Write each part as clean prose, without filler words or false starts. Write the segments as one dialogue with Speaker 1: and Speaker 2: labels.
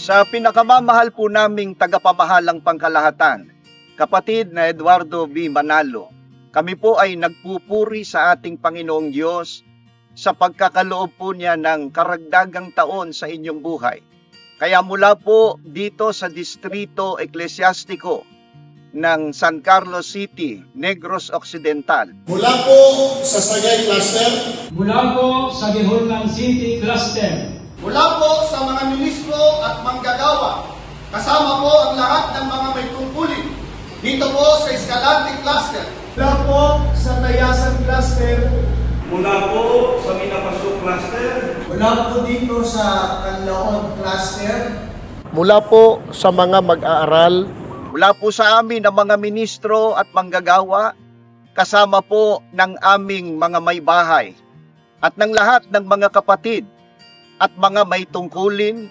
Speaker 1: Sa pinakamamahal po naming tagapamahalang pangkalahatan, kapatid na Eduardo V. Manalo, kami po ay nagpupuri sa ating Panginoong Diyos sa pagkakaloob po niya ng karagdagang taon sa inyong buhay. Kaya mula po dito sa Distrito Eclesiastico ng San Carlos City, Negros Occidental.
Speaker 2: Mula po sa Sagay Cluster.
Speaker 3: Mula po sa Gihorlan City Cluster.
Speaker 2: Mula po sa mga ministro at manggagawa, kasama po ang lahat ng mga may tungkulin. Dito po sa Escalante Cluster.
Speaker 4: Mula po sa Tayasan Cluster.
Speaker 5: Mula po sa Minapaso Cluster.
Speaker 4: Mula po dito sa Canlaon Cluster.
Speaker 6: Mula po sa mga mag-aaral.
Speaker 1: Mula po sa amin ang mga ministro at manggagawa, kasama po ng aming mga may bahay at ng lahat ng mga kapatid at mga may tungkulin,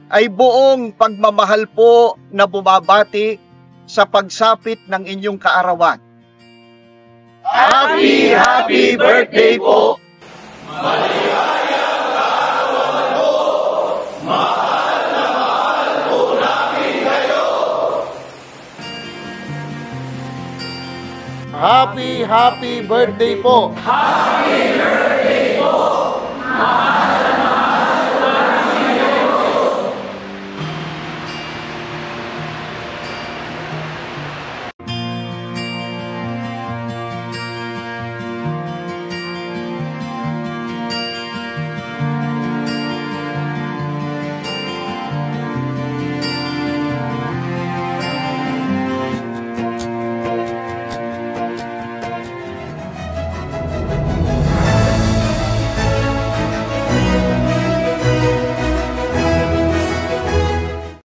Speaker 1: ay buong pagmamahal po na bumabati sa pagsapit ng inyong kaarawan. Happy, happy birthday po!
Speaker 5: Maligayang kaarawan po! Mahal na mahal po namin kayo!
Speaker 6: Happy, happy birthday po!
Speaker 5: Happy birthday po! Mahal